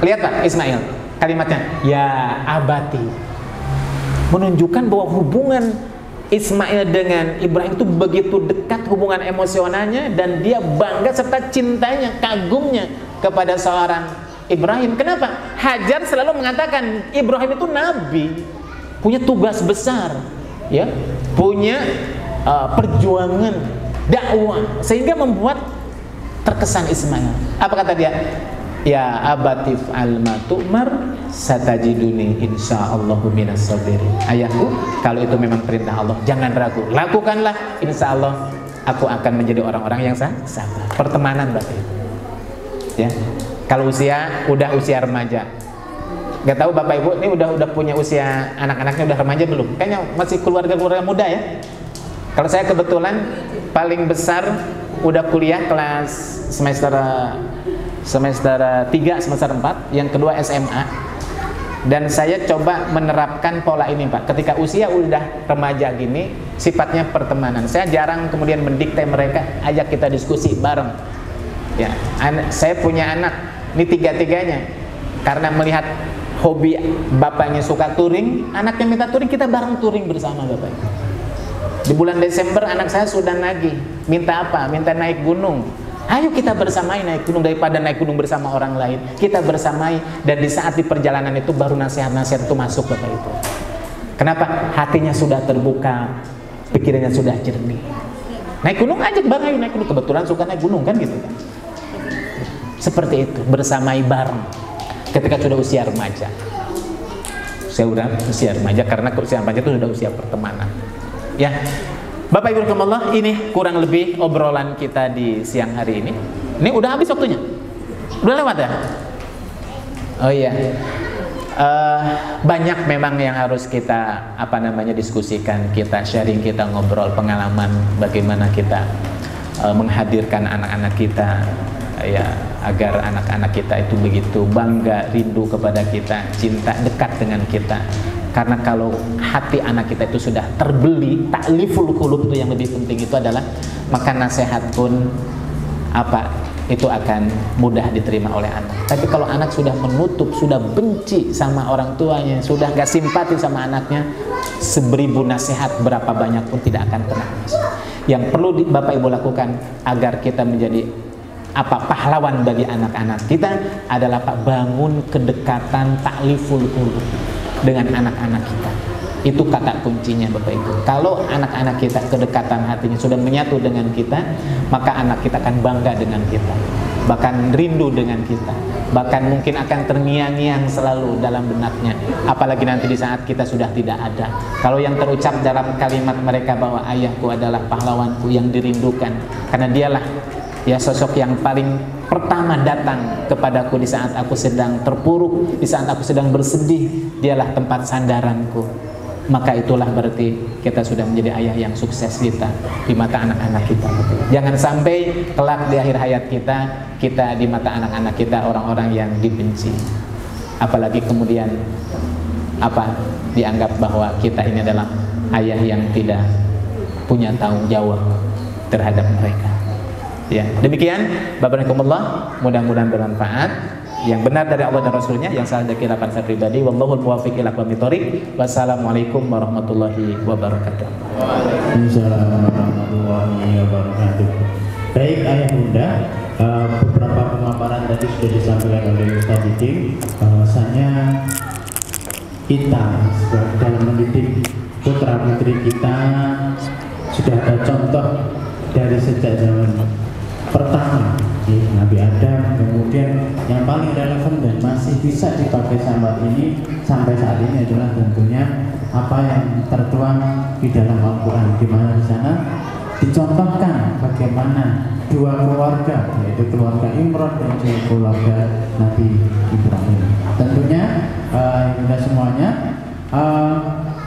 Lihat Pak, Ismail, kalimatnya ya abati, menunjukkan bahwa hubungan Ismail dengan Ibrahim itu begitu dekat hubungan emosionalnya, dan dia bangga serta cintanya, kagumnya kepada seorang Ibrahim. Kenapa? Hajar selalu mengatakan Ibrahim itu nabi, punya tugas besar, ya, punya perjuangan dakwah, sehingga membuat terkesan Ismail. Apa kata dia? Ya abatif al-matu'mar satajiduni insyaallahu minas sabirin. Ayahku, kalau itu memang perintah Allah, jangan ragu, lakukanlah, insyaallah aku akan menjadi orang-orang yang sabar. Pertemanan berarti itu, ya. Kalau udah usia remaja, nggak tahu Bapak Ibu ini udah punya usia, anak-anaknya udah remaja belum? Kayaknya masih keluarga muda ya. Kalau saya kebetulan paling besar udah kuliah kelas semester 3, semester 4, yang kedua SMA. Dan saya coba menerapkan pola ini Pak. Ketika usia udah remaja gini, sifatnya pertemanan. Saya jarang kemudian mendikte mereka, ajak kita diskusi bareng. Ya, saya punya anak, ini tiga-tiganya, karena melihat hobi bapaknya suka touring, anaknya minta touring, kita bareng touring bersama Bapak. Di bulan Desember anak saya sudah nagih, minta apa? Minta naik gunung. Ayo kita bersamai naik gunung, daripada naik gunung bersama orang lain, kita bersamai. Dan di saat di perjalanan itu baru nasihat-nasihat itu masuk Bapak Ibu. Kenapa? Hatinya sudah terbuka, pikirannya sudah jernih. Naik gunung, ajak bang, ayo naik gunung. Kebetulan suka naik gunung kan gitu. Seperti itu, bersamai bareng. Ketika sudah usia remaja, saya udah usia remaja, karena usia remaja itu sudah usia pertemanan. Ya, Bapak Ibu rahimakumullah, ini kurang lebih obrolan kita di siang hari ini. Ini udah habis waktunya, udah lewat ya. Oh iya, banyak memang yang harus kita diskusikan, kita sharing, kita ngobrol pengalaman bagaimana kita menghadirkan anak-anak kita, ya, agar anak-anak kita itu begitu bangga, rindu kepada kita, cinta, dekat dengan kita. Karena kalau hati anak kita itu sudah terbeli, takliful qulub itu yang lebih penting itu adalah, maka nasihat pun itu akan mudah diterima oleh anak. Tapi kalau anak sudah menutup, sudah benci sama orang tuanya, sudah gak simpati sama anaknya, seberibu nasihat berapa banyak pun tidak akan pernah. Yang perlu Bapak Ibu lakukan agar kita menjadi pahlawan bagi anak-anak kita adalah bangun kedekatan takliful qulub dengan anak-anak kita. Itu kata kuncinya Bapak Ibu. Kalau anak-anak kita kedekatan hatinya sudah menyatu dengan kita, maka anak kita akan bangga dengan kita, bahkan rindu dengan kita, bahkan mungkin akan terngiang-ngiang selalu dalam benaknya. Apalagi nanti di saat kita sudah tidak ada. Kalau yang terucap dalam kalimat mereka bahwa ayahku adalah pahlawanku yang dirindukan, karena dialah ya sosok yang paling pertama datang kepadaku di saat aku sedang terpuruk, di saat aku sedang bersedih, dialah tempat sandaranku. Maka itulah berarti kita sudah menjadi ayah yang sukses kita di mata anak-anak kita. Jangan sampai kelak di akhir hayat kita, kita di mata anak-anak kita orang-orang yang dibenci. Apalagi kemudian dianggap bahwa kita ini adalah ayah yang tidak punya tanggung jawab terhadap mereka. Ya, demikian Babarakumullah, mudah-mudahan bermanfaat. Yang benar dari Allah dan Rasulnya, yang salah dari khilafan saya pribadi. Wallahul muwaffiq ila aqwamit thoriq. Wassalamualaikum warahmatullahi wabarakatuh. Waalaikumsalam warahmatullahi wabarakatuh. Baik ayah bunda, beberapa pemaparan tadi sudah disampaikan oleh Ustaz Didik, bahwasanya kita dalam mendidik putra putri kita sudah ada contoh dari sejak zaman pertama Nabi Adam, kemudian yang paling relevan dan masih bisa dipakai sampai saat ini adalah tentunya apa yang tertuang di dalam Al-Quran, di mana di sana dicontohkan bagaimana dua keluarga, yaitu keluarga Imran dan juga keluarga Nabi Ibrahim. Tentunya kita semuanya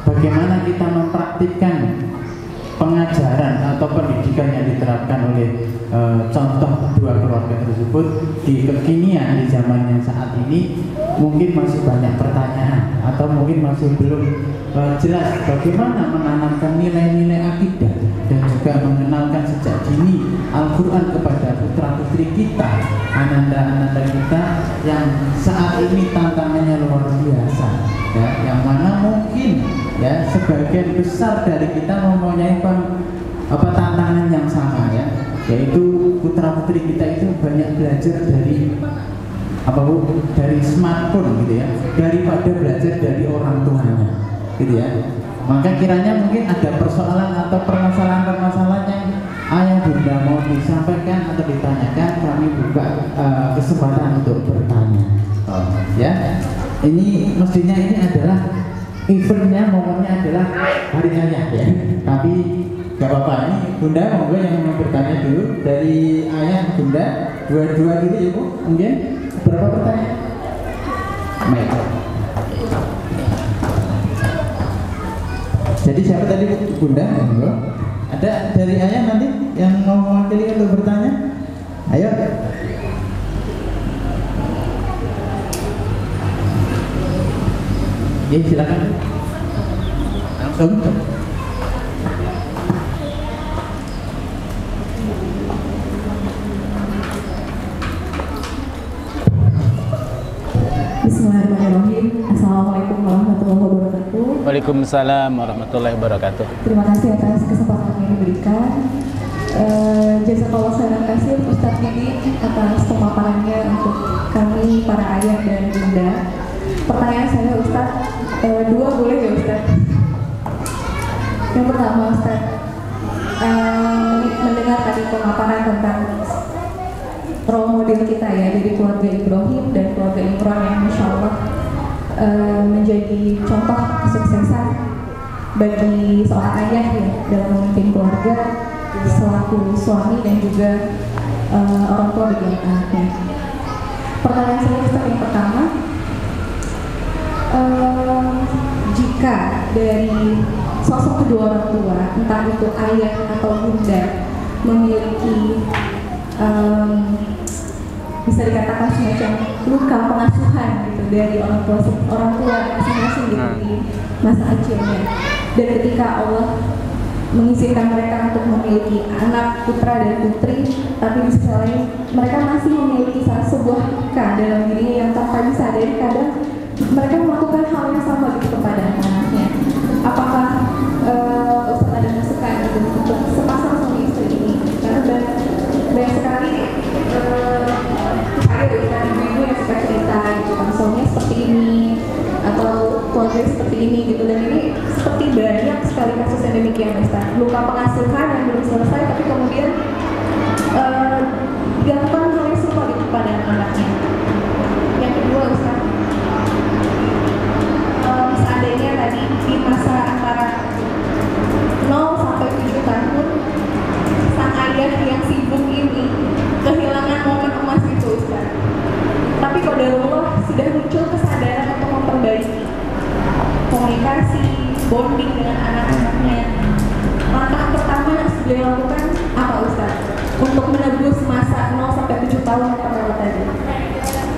bagaimana kita mempraktikkan pengajaran atau pendidikan yang diterapkan oleh contoh dua keluarga tersebut di kekinian, di zaman yang saat ini mungkin masih banyak pertanyaan atau mungkin masih belum jelas bagaimana menanamkan nilai-nilai akidah dan juga mengenalkan sejak dini Al-Quran kepada putra-putri kita, ananda-ananda kita yang saat ini tantangannya luar biasa, ya, yang mana mungkin ya sebagian besar dari kita mempunyai tantangan yang sama, ya, yaitu putra putri kita itu banyak belajar dari dari smartphone gitu ya, daripada belajar dari orang tuanya, gitu ya. Maka kiranya mungkin ada persoalan atau permasalahan yang ayah bunda mau disampaikan atau ditanyakan, kami buka kesempatan untuk bertanya. Ya, ini mestinya ini adalah eventnya, momennya adalah hari ayah, ya. Tapi gak apa-apa, ini bunda monggo yang mau bertanya dulu dari ayah bunda, dua-dua dulu ibu, mungkin berapa pertanyaan? Baik. Jadi siapa tadi bunda? Monggo. Ada dari ayah nanti yang mau mewakili untuk bertanya? Ayo. Ya, silakan. Langsung. Bismillahirrahmanirrahim. Assalamualaikum warahmatullahi wabarakatuh. Waalaikumsalam warahmatullahi wabarakatuh. Terima kasih atas kesempatan yang diberikan. Jazakallah khairan katsir Ustadz Didi atas pemaparannya untuk kami para ayah dan bunda. Pertanyaan saya Ustadz, dua boleh ya Ustadz? Yang pertama Ustadz, mendengar tadi pemaparan tentang role model kita ya dari keluarga Ibrahim dan keluarga Imran yang Masya Allah menjadi contoh kesuksesan bagi seorang ayah ya dalam memimpin keluarga selaku suami dan juga orang tua bagi anak-anaknya. Pertanyaan saya Ustaz yang pertama, jika dari sosok kedua orang tua, entah itu ayah atau bunda, memiliki bisa dikatakan semacam luka pengasuhan gitu dari orang tua masing-masing gitu di masa kecilnya, dan ketika Allah mengizinkan mereka untuk memiliki anak putra dan putri, tapi di sisi lain mereka masih memiliki sebuah luka dalam dirinya yang tanpa disadari kadang mereka melakukan hal yang sama gitu kepada anak-anaknya. Apakah Ustaz ada masukan gitu untuk sepasang suami istri ini? Karena banyak sekali ada ibu-ibu yang suka cerita gitu kan, suaminya seperti ini atau keluarga seperti ini gitu, dan ini seperti banyak sekali kasus yang demikian Ustaz. Luka pengasuhan yang belum selesai tapi kemudian dilakukan hal yang serupa gitu pada anaknya. Yang kedua Ustaz, seandainya tadi di masa antara 0 sampai 7 tahun sang ayah yang sibuk ini kehilangan momen emas itu Ustaz, tapi qadarullah sudah muncul kesadaran untuk memperbaiki komunikasi, bonding dengan anak-anaknya. Langkah pertama yang harus beliau lakukan apa Ustaz untuk menebus masa 0 sampai 7 tahun yang terlewat tadi?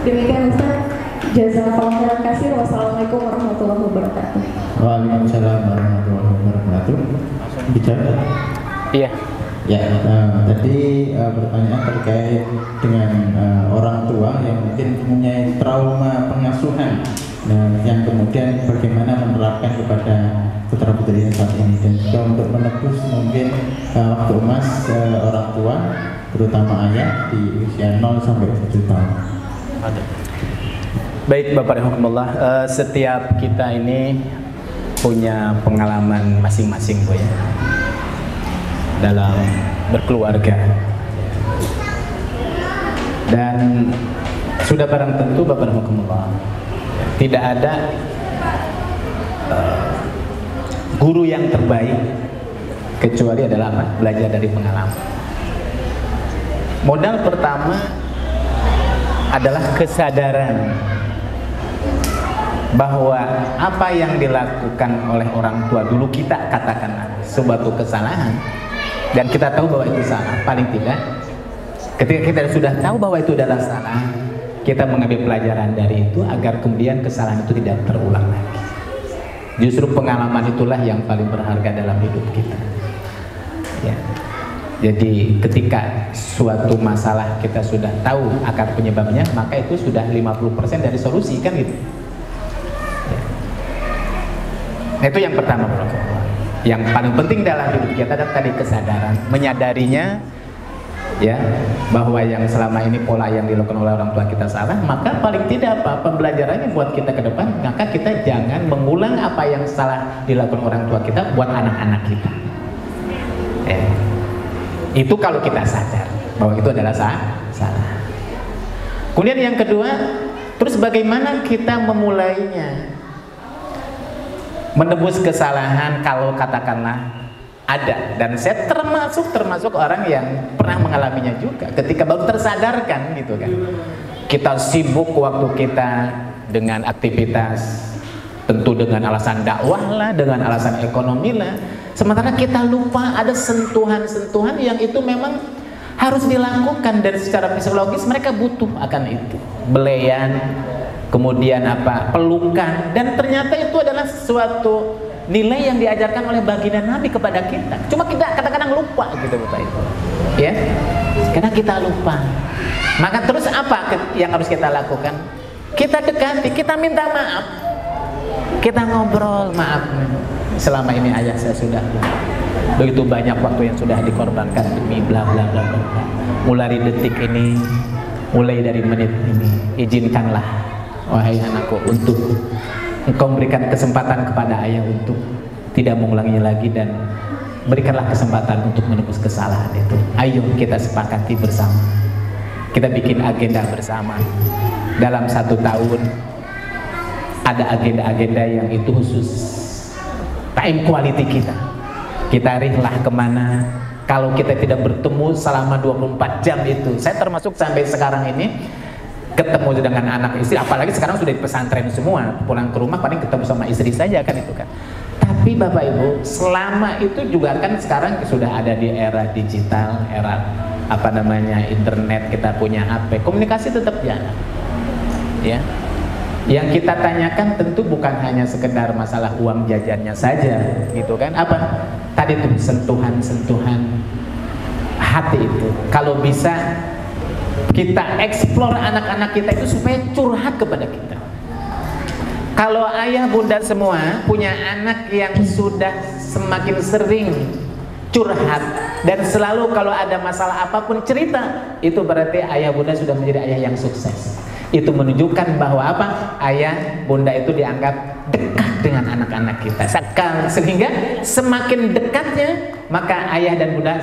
Demikian Ustaz. Jazakallahu khairan katsir. Wassalamualaikum warahmatullahi wabarakatuh. Waalaikumsalam warahmatullahi wabarakatuh. Bicara? Iya. Ya, tadi pertanyaan terkait dengan orang tua yang mungkin mempunyai trauma pengasuhan, yang kemudian bagaimana menerapkan kepada putra putri saat ini, dan juga untuk menebus mungkin waktu emas orang tua, terutama ayah di usia 0 sampai 7 tahun. Ada. Baik Bapak Rahmatullah, setiap kita ini punya pengalaman masing-masing Bu ya dalam berkeluarga, dan sudah barang tentu Bapak Rahmatullah tidak ada guru yang terbaik kecuali adalah apa? Belajar dari pengalaman. Modal pertama adalah kesadaran bahwa apa yang dilakukan oleh orang tua dulu kita katakanlah suatu kesalahan, dan kita tahu bahwa itu salah. Paling tidak ketika kita sudah tahu bahwa itu adalah salah, kita mengambil pelajaran dari itu agar kemudian kesalahan itu tidak terulang lagi. Justru pengalaman itulah yang paling berharga dalam hidup kita ya. Jadi ketika suatu masalah kita sudah tahu akar penyebabnya, maka itu sudah 50% dari solusi, kan gitu. Nah, itu yang pertama, bro. Yang paling penting dalam hidup kita adalah tadi kesadaran, menyadarinya, ya, bahwa yang selama ini pola yang dilakukan oleh orang tua kita salah, maka paling tidak apa pembelajarannya buat kita ke depan, maka kita jangan mengulang apa yang salah dilakukan orang tua kita buat anak-anak kita. Itu kalau kita sadar bahwa itu adalah salah. Kemudian yang kedua, terus bagaimana kita memulainya? Menebus kesalahan kalau katakanlah ada, dan saya termasuk orang yang pernah mengalaminya juga. Ketika baru tersadarkan gitu kan, kita sibuk waktu kita dengan aktivitas, tentu dengan alasan dakwah lah, dengan alasan ekonomi lah, sementara kita lupa ada sentuhan-sentuhan yang itu memang harus dilakukan, dan secara psikologis mereka butuh akan itu, belayan, kemudian apa, pelukan, dan ternyata itu adalah suatu nilai yang diajarkan oleh baginda Nabi kepada kita. Cuma kita kadang-kadang lupa gitu Bapak Ibu, ya, karena kita lupa. Maka terus apa yang harus kita lakukan? Kita dekati, kita minta maaf, kita ngobrol, maaf, selama ini ayah saya sudah begitu banyak waktu yang sudah dikorbankan demi bla bla bla bla. Mulai dari detik ini, mulai dari menit ini, izinkanlah wahai anakku untuk engkau berikan kesempatan kepada ayah untuk tidak mengulanginya lagi, dan berikanlah kesempatan untuk menebus kesalahan itu. Ayo kita sepakati bersama, kita bikin agenda bersama. Dalam 1 tahun ada agenda-agenda yang itu khusus time quality kita. Kita rihlah kemana, kalau kita tidak bertemu selama 24 jam itu. Saya termasuk sampai sekarang ini ketemu dengan anak istri, apalagi sekarang sudah di pesantren semua, pulang ke rumah paling ketemu sama istri saja kan itu kan. Tapi Bapak Ibu, selama itu juga kan sekarang sudah ada di era digital, era apa namanya internet, kita punya HP, komunikasi tetap jalan, ya. Yang kita tanyakan tentu bukan hanya sekedar masalah uang jajannya saja, gitu kan? Apa tadi tuh sentuhan-sentuhan hati itu, kalau bisa kita eksplor anak-anak kita itu supaya curhat kepada kita. Kalau ayah bunda semua punya anak yang sudah semakin sering curhat dan selalu kalau ada masalah apapun cerita, itu berarti ayah bunda sudah menjadi ayah yang sukses. Itu menunjukkan bahwa apa? Ayah bunda itu dianggap dekat dengan anak-anak kita. Sehingga semakin dekatnya, maka ayah dan bunda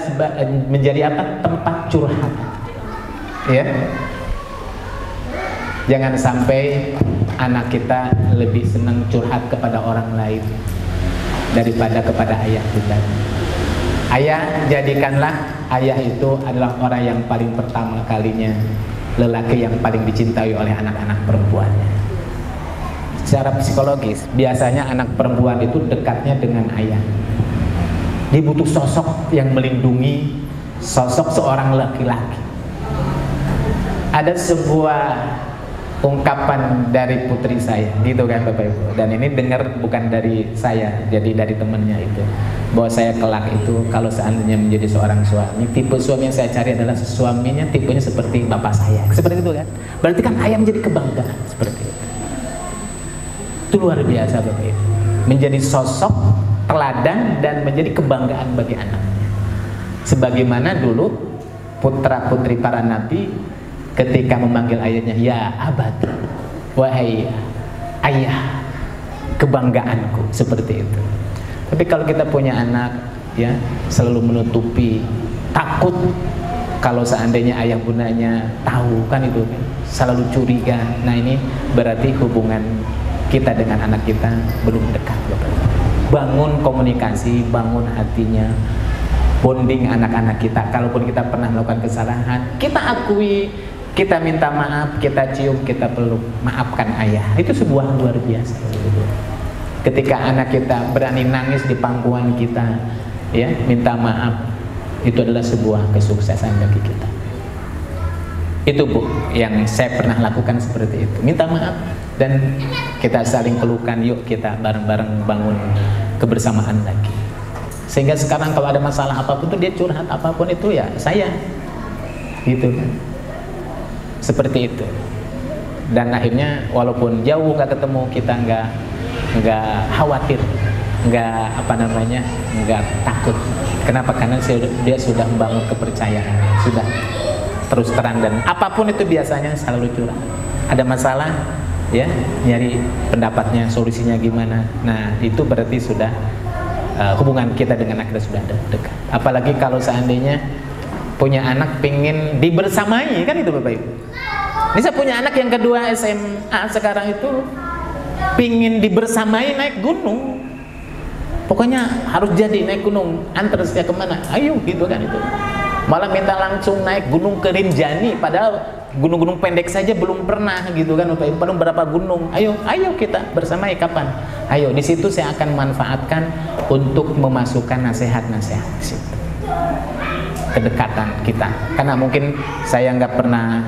menjadi apa? Tempat curhat. Ya, jangan sampai anak kita lebih senang curhat kepada orang lain daripada kepada ayah kita. Ayah, jadikanlah ayah itu adalah orang yang paling pertama kalinya, lelaki yang paling dicintai oleh anak-anak perempuannya. Secara psikologis, biasanya anak perempuan itu dekatnya dengan ayah. Dia butuh sosok yang melindungi, sosok seorang laki-laki. Ada sebuah ungkapan dari putri saya, gitu kan Bapak Ibu. Dan ini dengar bukan dari saya, jadi dari temennya itu, bahwa saya kelak itu kalau seandainya menjadi seorang suami, tipe suami yang saya cari adalah suaminya tipenya seperti bapak saya. Seperti itu kan? Berarti kan ayah menjadi kebanggaan seperti itu. Itu luar biasa Bapak Ibu. Menjadi sosok teladan dan menjadi kebanggaan bagi anaknya. Sebagaimana dulu putra putri para nabi ketika memanggil ayahnya, ya abadi, wahai ayah, kebanggaanku, seperti itu. Tapi kalau kita punya anak, ya, selalu menutupi, takut kalau seandainya ayah bundanya tahu, kan itu kan, selalu curiga. Nah ini berarti hubungan kita dengan anak kita belum dekat, Bapak. Bangun komunikasi, bangun hatinya, bonding anak-anak kita. Kalaupun kita pernah melakukan kesalahan, kita akui, kita minta maaf, kita cium, kita peluk, maafkan ayah. Itu sebuah luar biasa. Ketika anak kita berani nangis di pangkuan kita, ya, minta maaf, itu adalah sebuah kesuksesan bagi kita. Itu Bu, yang saya pernah lakukan seperti itu. Minta maaf dan kita saling pelukan, yuk kita bareng-bareng bangun kebersamaan lagi. Sehingga sekarang kalau ada masalah apapun tuh dia curhat, apapun itu ya saya, gitu kan. Seperti itu. Dan akhirnya walaupun jauh nggak ketemu, kita nggak khawatir, nggak takut. Kenapa? Karena dia sudah membangun kepercayaan, sudah terus terang, dan apapun itu biasanya selalu curhat. Ada masalah, ya nyari pendapatnya, solusinya gimana. Nah itu berarti sudah hubungan kita dengan anak kita sudah dekat. Apalagi kalau seandainya punya anak pingin dibersamai, kan itu Bapak Ibu. Ini saya punya anak yang kedua SMA sekarang itu pingin dibersamai naik gunung. Pokoknya harus jadi naik gunung, antar saya kemana, ayo gitu kan itu. Malah minta langsung naik gunung ke Rinjani, padahal gunung-gunung pendek saja belum pernah gitu kan Bapak Ibu. Padahal berapa gunung, ayo kita bersamai kapan? Ayo, di situ saya akan manfaatkan untuk memasukkan nasihat-nasihat di situ. Kedekatan kita, karena mungkin saya nggak pernah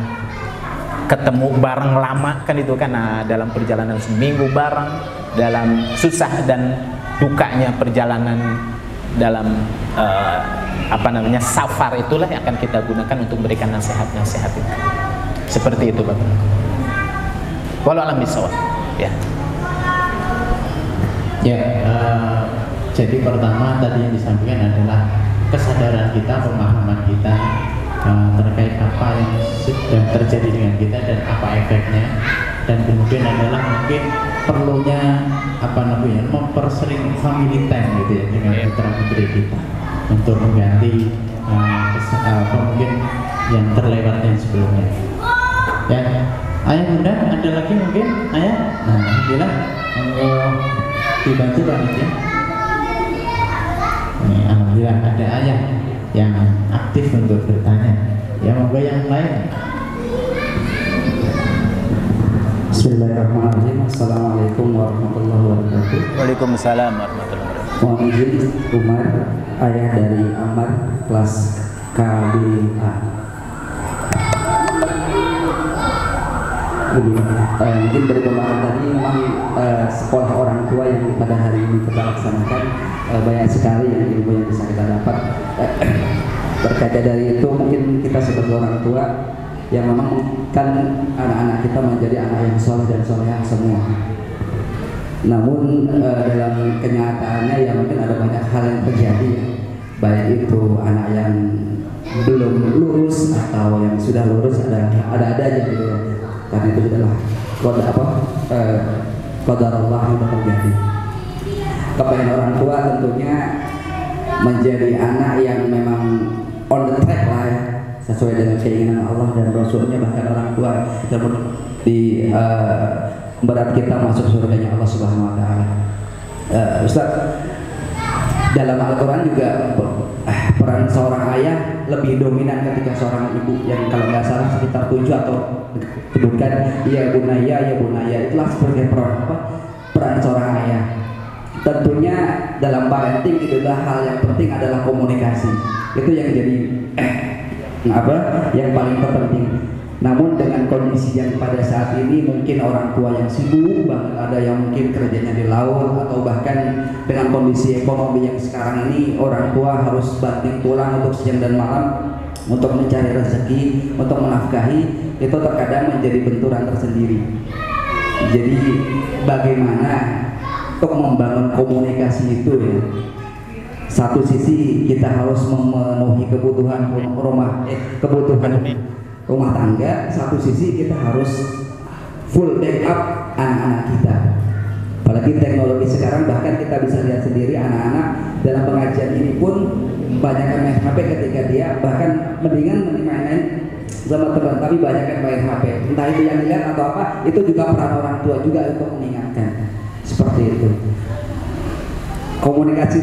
ketemu bareng lama kan itu kan. Nah, dalam perjalanan seminggu bareng, dalam susah dan dukanya perjalanan, dalam safar, itulah yang akan kita gunakan untuk memberikan nasihat-nasihat itu. Seperti itu Bapak. Walau alam bisawab. Ya. Ya, jadi pertama tadi yang disampaikan adalah kesadaran kita, pemahaman kita terkait apa yang sedang terjadi dengan kita dan apa efeknya, dan kemudian adalah mungkin perlunya mempersering family time gitu ya dengan putra putri kita untuk mengganti mungkin yang terlewat yang sebelumnya. Ya, ayah bunda ada lagi mungkin ayah. Nah, alhamdulillah dibantu banget ya. Alhamdulillah ada ayah yang aktif untuk bertanya. Ya, monggo yang lain. Bismillahirrahmanirrahim. Assalamualaikum warahmatullahi wabarakatuh. Waalaikumsalam warahmatullahi wabarakatuh. Mohon izin, Umar, ayah dari Amar, kelas K5A. Mungkin dari pembahasan tadi memang sekolah orang tua yang pada hari ini kita laksanakan banyak sekali yang ilmu yang bisa kita dapat. Berkaca dari itu mungkin kita sebagai orang tua yang memang kan anak-anak kita menjadi anak yang soleh dan solehah semua. Namun dalam kenyataannya ya mungkin ada banyak hal yang terjadi, baik itu anak yang belum lulus atau yang sudah lulus, ada aja gitu ya. Karena itu adalah qadar Allah yang terjadi. Kepengen orang tua tentunya menjadi anak yang memang on the track lah ya, sesuai dengan keinginan Allah dan Rasulnya. Bahkan orang tua kita di berat kita masuk surganya Allah Subhanahu Wa Taala. Ustaz, dalam Al-Quran juga peran seorang ayah lebih dominan ketika seorang ibu, yang kalau nggak salah sekitar 7 atau bukan, ya bunaya, itulah seperti peran seorang ayah. Tentunya dalam parenting itu adalah hal yang penting adalah komunikasi. Itu yang jadi yang paling terpenting. Namun dengan kondisi yang pada saat ini mungkin orang tua yang sibuk banget, ada yang mungkin kerjanya di laut, atau bahkan dengan kondisi ekonomi yang sekarang ini orang tua harus banting tulang untuk siang dan malam untuk mencari rezeki, untuk menafkahi, itu terkadang menjadi benturan tersendiri. Jadi bagaimana untuk membangun komunikasi itu ya? Satu sisi kita harus memenuhi kebutuhan rumah tangga, satu sisi kita harus full backup anak-anak kita. Apalagi teknologi sekarang, bahkan kita bisa lihat sendiri anak-anak dalam pengajian ini pun banyak yang main HP ketika dia, bahkan mendingan main-main sama teman, tapi banyak yang main HP. Entah itu yang dilihat atau apa, itu juga peran orang tua juga untuk mengingatkan. Seperti itu. Komunikasi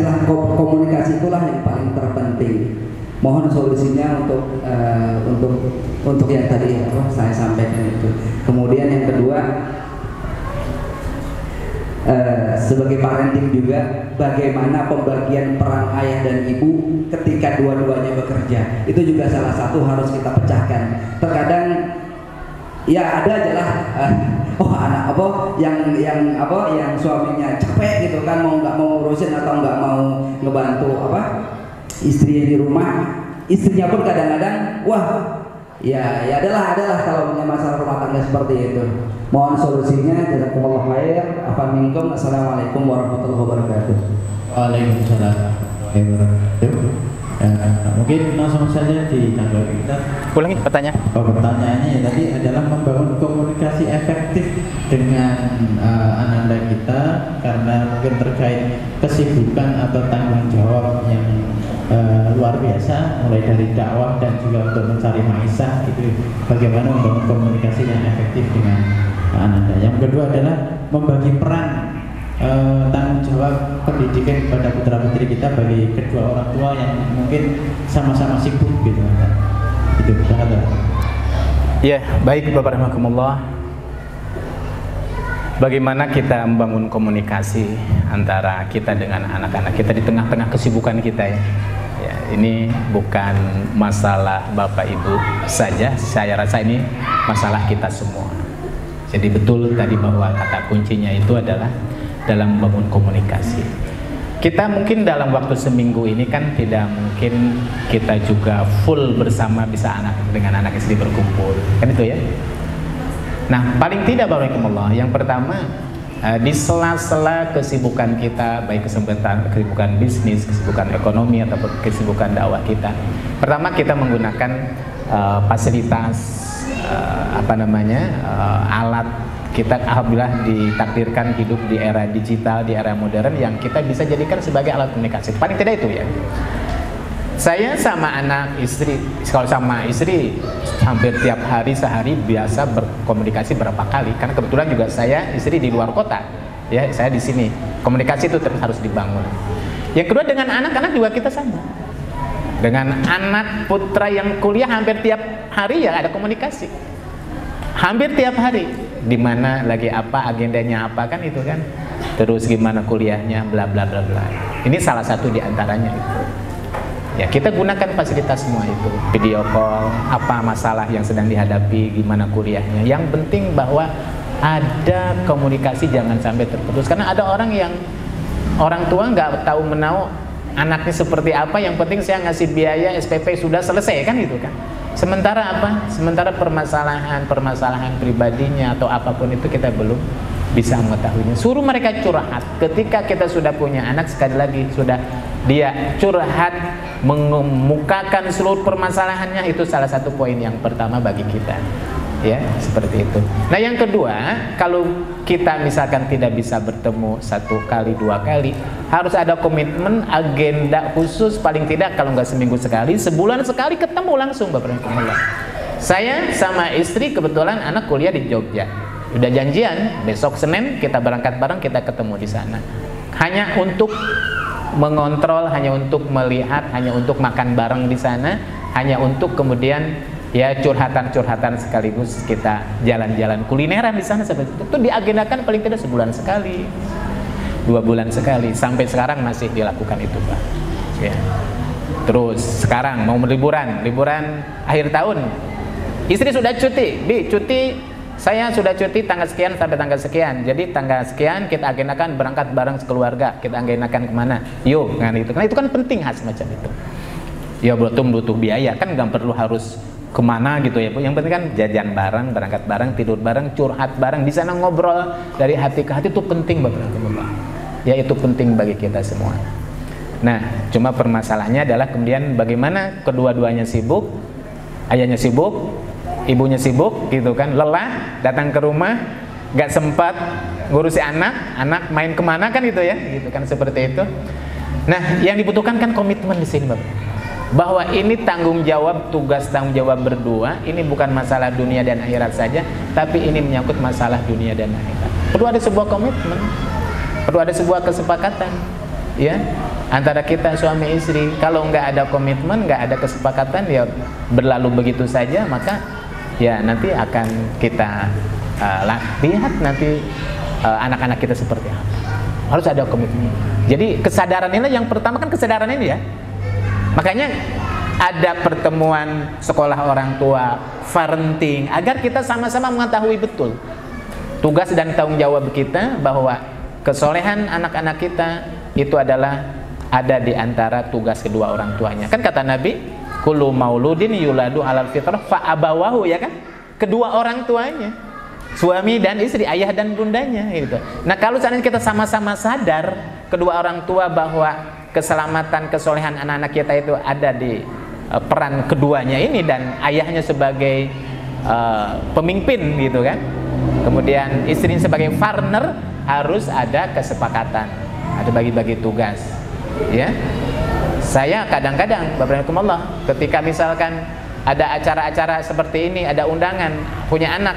itulah yang paling terpenting. Mohon solusinya untuk yang tadi saya sampaikan itu. Kemudian yang kedua, sebagai parenting juga, bagaimana pembagian peran ayah dan ibu ketika dua-duanya bekerja. Itu juga salah satu harus kita pecahkan. Terkadang ya ada aja lah oh anak apa yang suaminya capek gitu kan, nggak mau ngurusin atau nggak mau ngebantu istrinya di rumah, istrinya pun kadang-kadang wah ya adalah kalau punya masalah rumah tangga seperti itu. Mohon solusinya. Jazakumullah khair. Afwan minkum. Assalamualaikum warahmatullahi wabarakatuh. Waalaikumsalam warahmatullahi wabarakatuh. Mungkin langsung saja ditanggapi kita. Ulangi pertanyaan. Pertanyaannya tadi adalah membangun komunikasi efektif dengan ananda kita, karena mungkin terkait kesibukan atau tanggung jawab yang luar biasa, mulai dari dakwah dan juga untuk mencari maisha. Itu bagaimana membangun komunikasi yang efektif dengan ananda. Yang kedua adalah membagi peran tanggung jawab pendidikan kepada putra putri kita bagi kedua orang tua yang mungkin sama-sama sibuk gitu. Itu sangat. Ya, baik Bapak rahimakumullah. Bagaimana kita membangun komunikasi antara kita dengan anak-anak kita di tengah-tengah kesibukan kita ya. Ya, ini bukan masalah Bapak Ibu saja, saya rasa ini masalah kita semua. Jadi betul tadi bahwa kata kuncinya itu adalah dalam membangun komunikasi. Kita mungkin dalam waktu seminggu ini kan tidak mungkin kita juga full bersama bisa dengan anak istri berkumpul, kan itu ya. Nah, paling tidak barakallahu, yang pertama di sela-sela kesibukan kita, baik kesibukan bisnis, kesibukan ekonomi ataupun kesibukan dakwah kita, pertama kita menggunakan fasilitas alat. Kita alhamdulillah ditakdirkan hidup di era digital, di era modern yang kita bisa jadikan sebagai alat komunikasi. Paling tidak itu ya. Saya sama anak istri, kalau sama istri hampir tiap hari sehari biasa berkomunikasi berapa kali. Karena kebetulan juga saya istri di luar kota, ya saya di sini. Komunikasi itu terus harus dibangun. Yang kedua dengan anak-anak juga kita sama. Dengan anak putra yang kuliah hampir tiap hari ya ada komunikasi. Hampir tiap hari. Di mana lagi apa, agendanya apa, kan itu kan. Terus gimana kuliahnya, bla bla bla bla. Ini salah satu di antaranya itu. Ya, kita gunakan fasilitas semua itu. Video call, apa masalah yang sedang dihadapi, gimana kuliahnya. Yang penting bahwa ada komunikasi, jangan sampai terputus. Karena ada orang tua nggak tahu menau anaknya seperti apa, yang penting saya ngasih biaya SPP sudah selesai, kan itu kan. Sementara apa? Sementara permasalahan pribadinya atau apapun itu kita belum bisa mengetahuinya. Suruh mereka curhat. Ketika kita sudah punya anak, sekali lagi sudah dia curhat, mengemukakan seluruh permasalahannya, itu salah satu poin yang pertama bagi kita. Ya, seperti itu. Nah, yang kedua, kalau kita misalkan tidak bisa bertemu 1 kali 2 kali, harus ada komitmen, agenda khusus, paling tidak kalau nggak seminggu sekali, sebulan sekali ketemu langsung Bapak Ibu. Saya sama istri kebetulan anak kuliah di Jogja. Udah janjian besok Senin kita berangkat bareng, kita ketemu di sana. Hanya untuk mengontrol, hanya untuk melihat, hanya untuk makan bareng di sana, hanya untuk kemudian ya curhatan-curhatan sekaligus kita jalan-jalan kulineran di sana seperti itu diagendakan paling tidak sebulan sekali, 2 bulan sekali, sampai sekarang masih dilakukan itu Pak. Ya. Terus sekarang mau liburan akhir tahun, istri sudah cuti, saya sudah cuti tanggal sekian sampai tanggal sekian, jadi tanggal sekian kita agendakan berangkat bareng sekeluarga, kita agendakan kemana, yuk, kan itu. Karena itu kan penting semacam itu. Ya butuh biaya, kan nggak perlu harus kemana gitu ya Bu. Yang penting kan jajan bareng, berangkat bareng, tidur bareng, curhat bareng, di sana ngobrol dari hati ke hati, itu penting Bapak. Ya itu penting bagi kita semua. Nah, cuma permasalahannya adalah kemudian bagaimana kedua-duanya sibuk, ayahnya sibuk, ibunya sibuk gitu kan, lelah, datang ke rumah, gak sempat ngurusi anak main kemana kan gitu ya, gitu kan seperti itu. Nah, yang dibutuhkan kan komitmen di sini Bapak. Bahwa ini tanggung jawab, tugas tanggung jawab berdua, ini bukan masalah dunia dan akhirat saja, tapi ini menyangkut masalah dunia dan akhirat. Perlu ada sebuah komitmen, perlu ada sebuah kesepakatan, ya, antara kita suami istri. Kalau nggak ada komitmen, nggak ada kesepakatan, ya berlalu begitu saja, maka ya nanti akan kita lihat nanti anak-anak kita seperti apa. Harus ada komitmen. Jadi kesadaran ini yang pertama kan kesadaran ini ya. Makanya ada pertemuan sekolah orang tua, parenting, agar kita sama-sama mengetahui betul tugas dan tanggung jawab kita bahwa kesolehan anak-anak kita itu adalah ada di antara tugas kedua orang tuanya. Kan kata Nabi, kullu mauludin yuladu alal fitrah fa abawahu, ya kan? Kedua orang tuanya, suami dan istri, ayah dan bundanya gitu. Nah, kalau seandainya kita sama-sama sadar kedua orang tua bahwa keselamatan kesolehan anak-anak kita itu ada di peran keduanya ini, dan ayahnya sebagai pemimpin gitu kan, kemudian istrinya sebagai partner, harus ada kesepakatan, ada bagi-bagi tugas, ya. Saya kadang-kadang, Bapak-Bapak, ketika misalkan ada acara-acara seperti ini, ada undangan, punya anak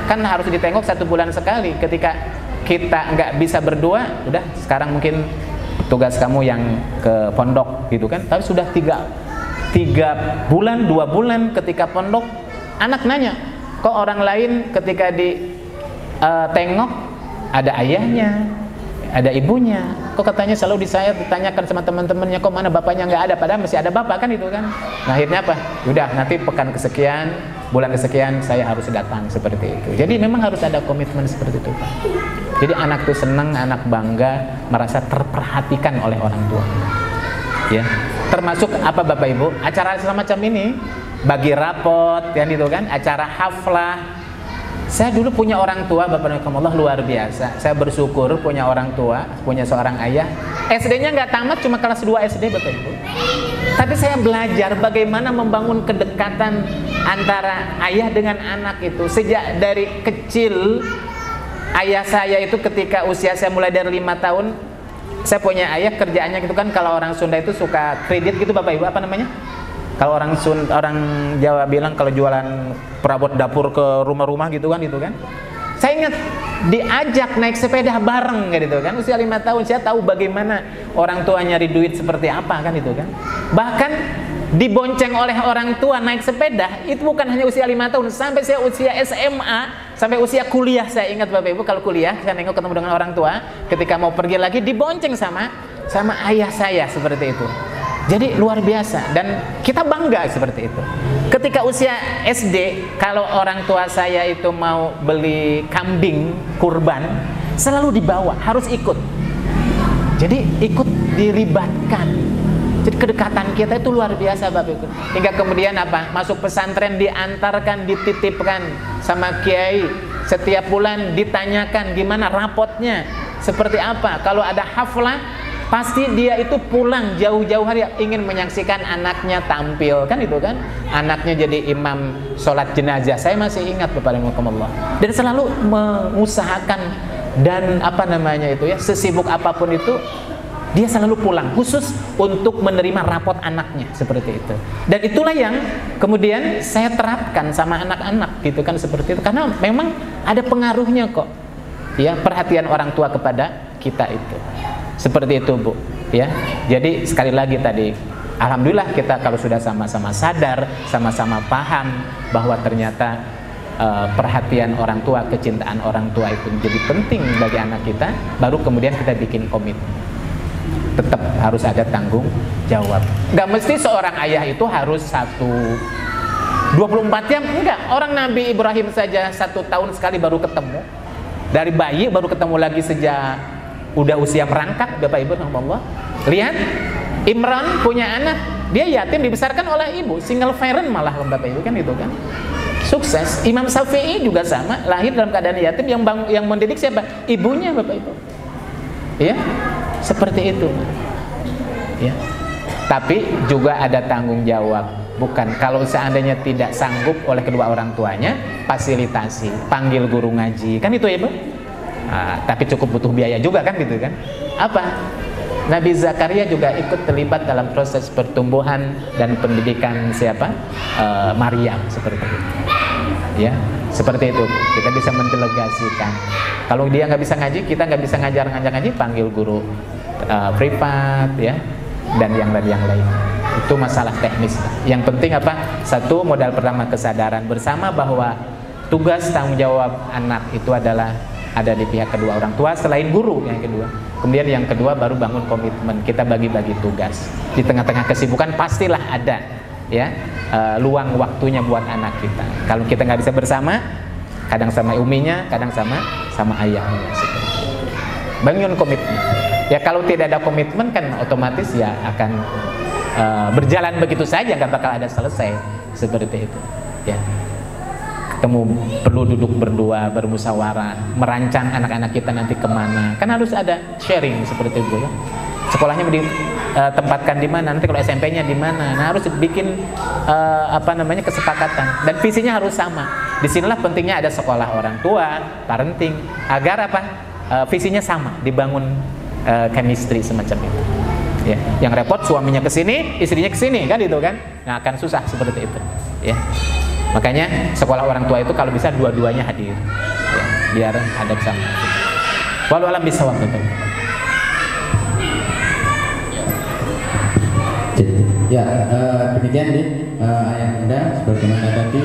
kan harus ditengok 1 bulan sekali. Ketika kita nggak bisa berdua, udah sekarang mungkin tugas kamu yang ke pondok gitu kan. Tapi sudah 3 bulan, 2 bulan ketika pondok, anak nanya, kok orang lain ketika ditengok ada ayahnya, ada ibunya, kok katanya selalu ditanyakan sama teman-temannya, kok mana bapaknya nggak ada, padahal masih ada bapak kan itu kan. Nah, akhirnya apa? Udah, nanti pekan kesekian, bulan kesekian saya harus datang, seperti itu. Jadi memang harus ada komitmen seperti itu, Pak. Jadi anak tuh senang, anak bangga, merasa terperhatikan oleh orang tua. Ya, termasuk apa Bapak Ibu? Acara semacam ini, bagi rapot, yang itu kan, acara haflah. Saya dulu punya orang tua, Bapak-Bapak, luar biasa. Saya bersyukur punya orang tua, punya seorang ayah. SD-nya nggak tamat, cuma kelas 2 SD, Bapak Ibu. Tapi saya belajar bagaimana membangun kedekatan antara ayah dengan anak itu. Sejak dari kecil, ayah saya itu ketika usia saya mulai dari 5 tahun, saya punya ayah kerjaannya gitu kan, kalau orang Sunda itu suka kredit gitu, Bapak Ibu, apa namanya? Kalau orang Jawa bilang kalau jualan perabot dapur ke rumah-rumah gitu kan, Saya ingat diajak naik sepeda bareng gitu kan, usia 5 tahun saya tahu bagaimana orang tua nyari duit seperti apa kan itu kan. Bahkan dibonceng oleh orang tua naik sepeda itu bukan hanya usia 5 tahun, sampai saya usia SMA, sampai usia kuliah. Saya ingat Bapak Ibu, kalau kuliah saya nengok ketemu dengan orang tua, ketika mau pergi lagi dibonceng sama ayah saya seperti itu. Jadi luar biasa, dan kita bangga seperti itu. Ketika usia SD, kalau orang tua saya itu mau beli kambing kurban, selalu dibawa, harus ikut. Jadi ikut dilibatkan. Jadi kedekatan kita itu luar biasa, Bapak Ibu. Hingga kemudian apa? Masuk pesantren diantarkan, dititipkan sama kiai. Setiap bulan ditanyakan gimana rapotnya, seperti apa. Kalau ada haflah, pasti dia itu pulang jauh-jauh hari ingin menyaksikan anaknya tampil kan itu kan. Anaknya jadi imam sholat jenazah. Saya masih ingat Bapak-Bapak. Dan selalu mengusahakan, dan apa namanya itu ya, sesibuk apapun itu dia selalu pulang khusus untuk menerima rapot anaknya seperti itu. Dan itulah yang kemudian saya terapkan sama anak-anak gitu kan, seperti itu. Karena memang ada pengaruhnya kok ya, perhatian orang tua kepada kita itu. Seperti itu, Bu, ya. Jadi sekali lagi tadi, alhamdulillah kita kalau sudah sama-sama sadar, sama-sama paham bahwa ternyata perhatian orang tua, kecintaan orang tua itu menjadi penting bagi anak kita, baru kemudian kita bikin komitmen. Tetap harus ada tanggung jawab. Nggak mesti seorang ayah itu harus 24 jam, enggak. Orang Nabi Ibrahim saja 1 tahun sekali baru ketemu. Dari bayi baru ketemu lagi sejak udah usia merangkak, Bapak Ibu Allah. Lihat, Imran punya anak, dia yatim dibesarkan oleh ibu, single parent malah Bapak Ibu kan itu kan. Sukses. Imam Syafi'i juga sama, lahir dalam keadaan yatim, yang mendidik siapa? Ibunya, Bapak Ibu. Ya, seperti itu. Ya. Tapi juga ada tanggung jawab. Bukan, kalau seandainya tidak sanggup oleh kedua orang tuanya, fasilitasi, panggil guru ngaji, kan itu ya, Bu? Tapi cukup butuh biaya juga kan gitu kan. Apa? Nabi Zakaria juga ikut terlibat dalam proses pertumbuhan dan pendidikan siapa? Maryam, seperti itu. Ya, seperti itu. Kita bisa mendelegasikan. Kalau dia nggak bisa ngaji, kita nggak bisa ngajar ngaji, panggil guru privat ya, dan yang lain. Itu masalah teknis. Yang penting apa? Satu, modal pertama kesadaran bersama bahwa tugas tanggung jawab anak itu adalah ada di pihak kedua orang tua selain guru yang kedua. Kemudian yang kedua baru bangun komitmen, kita bagi-bagi tugas. Di tengah-tengah kesibukan pastilah ada ya luang waktunya buat anak kita. Kalau kita nggak bisa bersama, kadang sama uminya, kadang sama ayahnya. Bangun komitmen. Ya kalau tidak ada komitmen kan otomatis ya akan berjalan begitu saja, nggak bakal ada selesai seperti itu. Ya. Ketemu perlu duduk berdua, bermusyawarah, merancang anak-anak kita nanti kemana. Kan harus ada sharing seperti itu ya. Sekolahnya ditempatkan di mana, nanti kalau SMP-nya di mana. Nah harus bikin kesepakatan dan visinya harus sama. Disinilah pentingnya ada sekolah orang tua, parenting, agar visinya sama, dibangun chemistry semacam itu. Ya, yang repot suaminya ke sini, istrinya ke sini kan itu kan. Nah akan susah seperti itu. Ya. Makanya sekolah orang tua itu kalau bisa dua-duanya hadir, ya, biar ada sama. Walau alam bisa waktu itu. Ya, demikian deh ayah bunda, sebagaimana tadi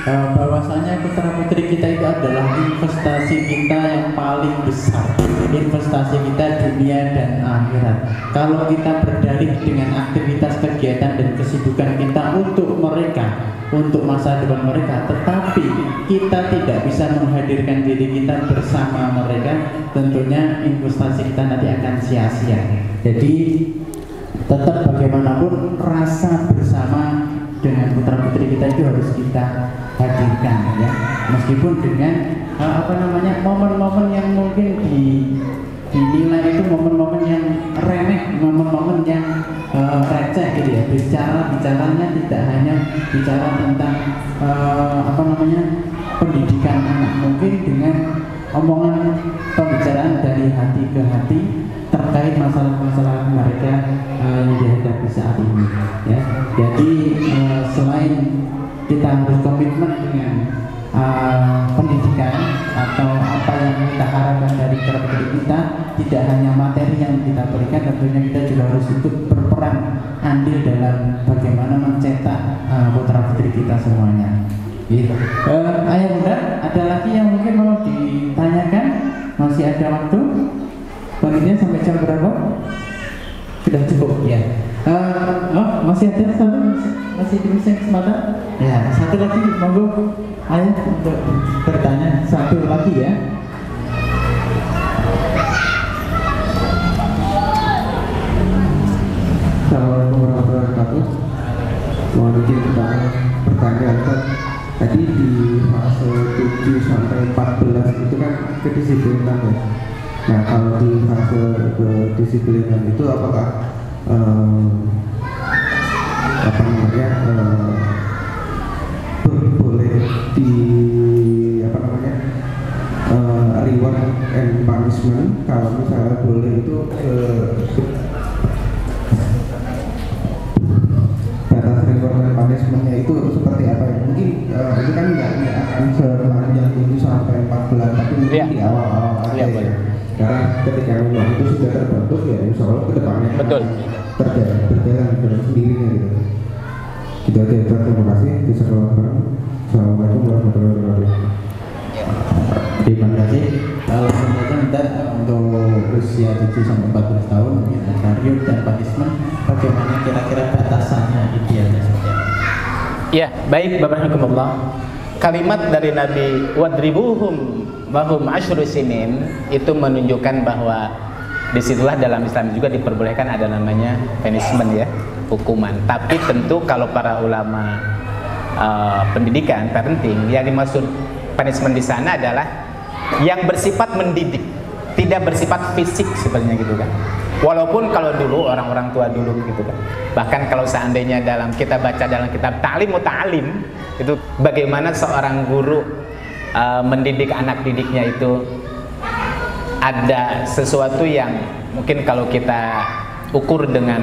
bahwasanya putra putri kita itu adalah investasi kita yang paling besar, investasi kita dunia dan akhirat. Kalau kita berdalih dengan aktivitas kegiatan dan kesibukan kita untuk mereka, untuk masa depan mereka, tetapi kita tidak bisa menghadirkan diri kita bersama mereka, tentunya investasi kita nanti akan sia-sia. Jadi tetap bagaimanapun rasa bersama dengan putra putri kita itu harus kita hadirkan ya, meskipun dengan momen-momen yang mungkin dinilai itu momen-momen yang remeh, momen-momen yang receh gitu ya. Bicaranya tidak hanya bicara tentang pendidikan anak, mungkin dengan omongan pembicaraan dari hati ke hati terkait masalah-masalah mereka yang dihadapi saat ini ya. Jadi selain kita harus komitmen dengan pendidikan atau apa yang kita harapkan dari putra-putri kita, tidak hanya materi yang kita berikan, tentunya kita juga harus ikut berperan andil dalam bagaimana mencetak putra-putri kita semuanya. Gitu. Ayah bunda, ada lagi yang mungkin mau ditanyakan? Masih ada waktu? Panitia sampai jam berapa? Sudah cukup ya. Masih ada satu, masih bisa kesempatan? Ya, satu lagi, monggo ayah untuk bertanya satu lagi ya. Assalamualaikum warahmatullahi wabarakatuh. Mohon izin pertanyaan kan, tadi di fase 7 sampai 14 itu kan kedisiplinan ya. Nah kalau di fase kedisiplinan itu apakah boleh di reward and punishment, kalau misalnya boleh itu batas reward and punishmentnya itu seperti apa ya? Mungkin itu kan nggak akan sepanjang 7 sampai 14, tapi mungkin di awal-awal aja ya. Karena ketika memang itu sudah terbentuk ya insya Allah kedepannya berjalan dengan sendirinya gitu. Gitu aja, terima kasih. Assalamualaikum warahmatullahi wabarakatuh. Terima kasih. Kalau kita untuk usia 7 sampai 14 tahun ya, reward dan punishment, bagaimana kira-kira batasannya idealnya seperti apa? Ya, baik Bapak Hakumullah. Kalimat dari Nabi wadribuhum wahum asyru sinin itu menunjukkan bahwa disitulah dalam Islam juga diperbolehkan ada namanya punishment ya, hukuman. Tapi tentu kalau para ulama pendidikan, parenting, yang dimaksud punishment di sana adalah yang bersifat mendidik, tidak bersifat fisik sebenarnya gitu kan. Walaupun kalau dulu orang-orang tua dulu gitu kan, bahkan kalau seandainya dalam kita baca dalam kitab Ta'lim Muta'alim itu bagaimana seorang guru mendidik anak didiknya itu ada sesuatu yang mungkin kalau kita ukur dengan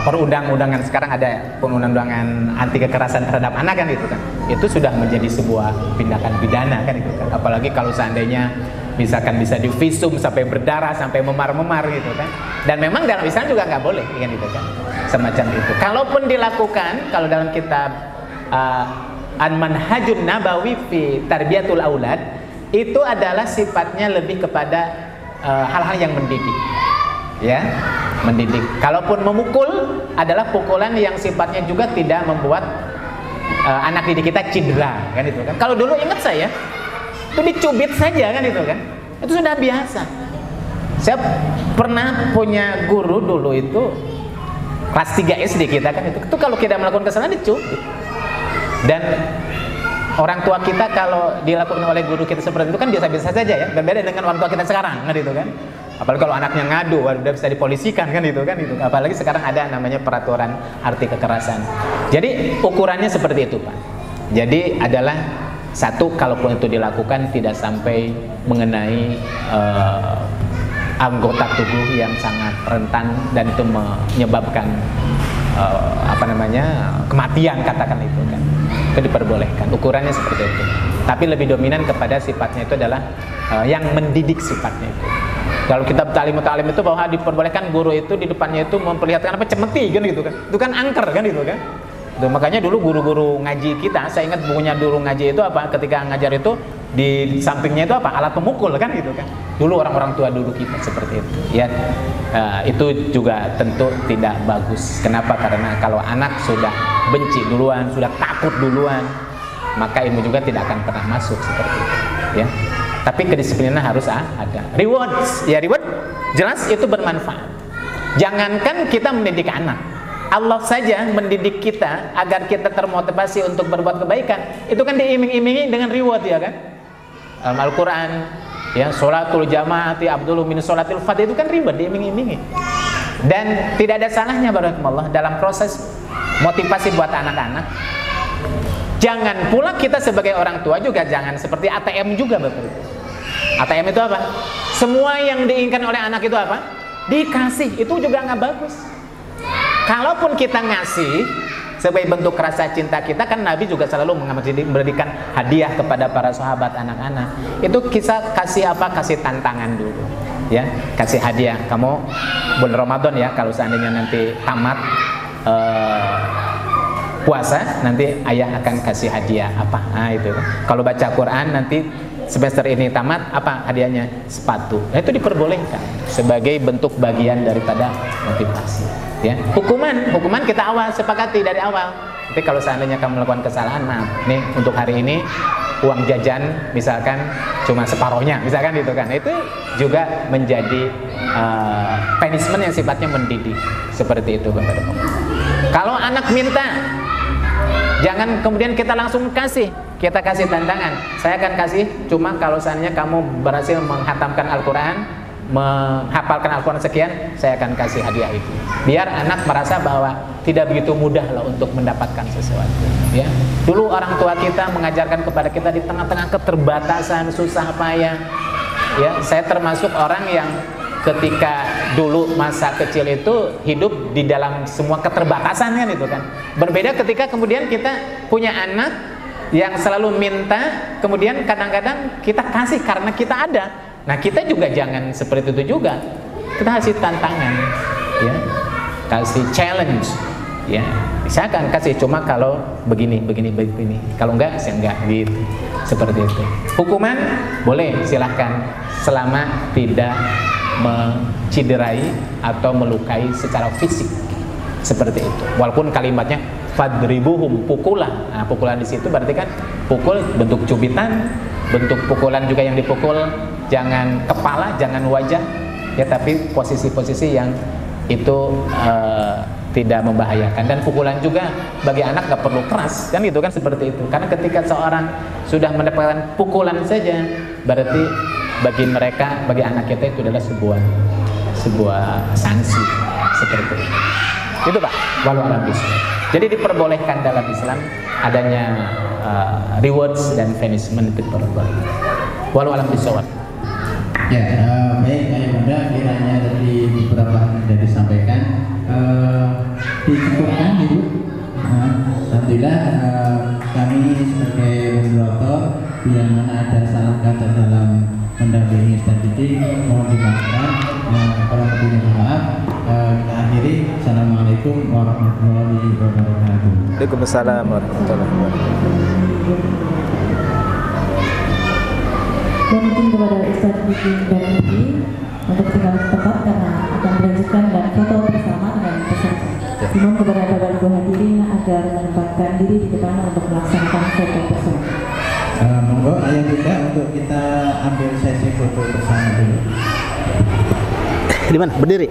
perundang-undangan sekarang, ada perundang-undangan anti kekerasan terhadap anak kan itu kan, itu sudah menjadi sebuah tindakan pidana kan itu kan. Apalagi kalau seandainya misalkan bisa divisum sampai berdarah, sampai memar-memar gitu kan. Dan memang dalam Islam juga nggak boleh kan itu kan, semacam itu. Kalaupun dilakukan, kalau dalam kitab An-Manhajun Nabawi fi Tarbiyatul Aulad, itu adalah sifatnya lebih kepada hal-hal yang mendidik ya, mendidik. Kalaupun memukul adalah pukulan yang sifatnya juga tidak membuat anak didik kita cedera kan itu kan. Kalau dulu ingat saya itu dicubit saja kan itu kan, itu sudah biasa. Saya pernah punya guru dulu itu kelas 3 SD kita kan itu kalau kita melakukan kesalahan dicubit. Dan orang tua kita kalau dilakukan oleh guru kita seperti itu kan biasa-biasa saja ya, berbeda dengan orang tua kita sekarang kan itu kan. Apalagi kalau anaknya ngadu udah bisa dipolisikan kan itu kan itu. Apalagi sekarang ada namanya peraturan arti kekerasan. Jadi ukurannya seperti itu Pak. Jadi adalah satu, kalaupun itu dilakukan tidak sampai mengenai anggota tubuh yang sangat rentan dan itu menyebabkan kematian katakan itu kan. Itu diperbolehkan. Ukurannya seperti itu. Tapi lebih dominan kepada sifatnya itu adalah yang mendidik sifatnya itu. Kalau kita ta'lim itu bahwa diperbolehkan guru itu di depannya itu memperlihatkan apa, cemeti kan gitu kan. Itu kan angker kan itu kan. Tuh, makanya dulu guru-guru ngaji kita, saya ingat bukunya guru ngaji itu apa, ketika ngajar itu di sampingnya itu apa, alat pemukul kan gitu kan. Dulu orang-orang tua dulu kita seperti itu ya. Itu juga tentu tidak bagus. Kenapa? Karena kalau anak sudah benci duluan, sudah takut duluan, maka ilmu juga tidak akan pernah masuk seperti itu ya. Tapi kedisiplinan harus ada. Rewards, ya reward jelas itu bermanfaat. Jangankan kita mendidik anak, Allah saja mendidik kita agar kita termotivasi untuk berbuat kebaikan. Itu kan diiming-imingi dengan reward ya kan. Al-Quran ya, sholatul jamaati abdullu min sholatil fadh, itu kan reward, diiming-imingi. Dan tidak ada salahnya barakallah dalam proses motivasi buat anak-anak. Jangan pula kita sebagai orang tua juga jangan seperti ATM juga betul. ATM itu apa? Semua yang diinginkan oleh anak itu apa? Dikasih, itu juga nggak bagus. Kalaupun kita ngasih sebagai bentuk rasa cinta kita, kan Nabi juga selalu memberikan hadiah kepada para sahabat anak-anak. Itu kita kasih apa? Kasih tantangan dulu, ya, kasih hadiah. Kamu bulan Ramadan ya, kalau seandainya nanti tamat puasa, nanti ayah akan kasih hadiah apa? Nah itu. Kalau baca Quran nanti semester ini tamat, apa hadiahnya? Sepatu. Nah, itu diperbolehkan sebagai bentuk bagian daripada motivasi. Ya. Hukuman kita awal sepakati dari awal. Tapi kalau seandainya kamu melakukan kesalahan, maaf, nih untuk hari ini uang jajan misalkan cuma separohnya, misalkan gitu kan. Itu juga menjadi punishment yang sifatnya mendidik. Seperti itu Bapak. Kalau anak minta, jangan kemudian kita langsung kasih. Kita kasih tantangan. Saya akan kasih cuma kalau seandainya kamu berhasil menghatamkan Al-Quran, menghafalkan Al-Quran sekian, saya akan kasih hadiah itu. Biar anak merasa bahwa tidak begitu mudah loh untuk mendapatkan sesuatu. Ya. Dulu orang tua kita mengajarkan kepada kita di tengah-tengah keterbatasan, susah payah. Ya, saya termasuk orang yang ketika dulu masa kecil itu hidup di dalam semua keterbatasan kan itu kan. Berbeda ketika kemudian kita punya anak yang selalu minta, kemudian kadang-kadang kita kasih karena kita ada. Nah kita juga jangan seperti itu juga. Kita kasih tantangan, ya, kasih challenge, ya. Saya akan kasih cuma kalau begini. Kalau enggak, saya enggak gitu. Seperti itu. Hukuman boleh silahkan selama tidak menciderai atau melukai secara fisik. Seperti itu. Walaupun kalimatnya fadribuhum, pukulan. Nah, pukulan di situ berarti kan pukul bentuk cubitan, bentuk pukulan juga yang dipukul jangan kepala, jangan wajah, ya, tapi posisi-posisi yang itu tidak membahayakan. Dan pukulan juga bagi anak gak perlu keras, kan gitu kan, seperti itu. Karena ketika seorang sudah mendapatkan pukulan saja, berarti bagi mereka, bagi anak kita itu adalah sebuah sanksi seperti itu. Itu Pak, walau alam bismillah. Jadi diperbolehkan dalam Islam adanya rewards dan punishment, itu diperbolehkan. Walau alam bismillah. Ya, baik Ayah Bunda, kiranya dari beberapa yang sudah disampaikan dicukupkan Ibu. Alhamdulillah kami sebagai moderator bila mana ada salah kata dalam mendampingi Ustaz Didik mohon dimaafkan. Kurang lebihnya maaf. Kita akhiri. Assalamualaikum warahmatullahi wabarakatuh. Waalaikumsalam warahmatullahi wabarakatuh. Dan mungkin kepada Ustaz Didik dan Ibu untuk tinggal tempat karena akan dilanjutkan dan foto bersama dengan peserta. Mohon kepada Bapak Ibu hadirin agar menempatkan diri di depan untuk melaksanakan foto tersebut. Monggo ayah bunda untuk kita ambil sesi foto bersama dulu. Di mana? Berdiri.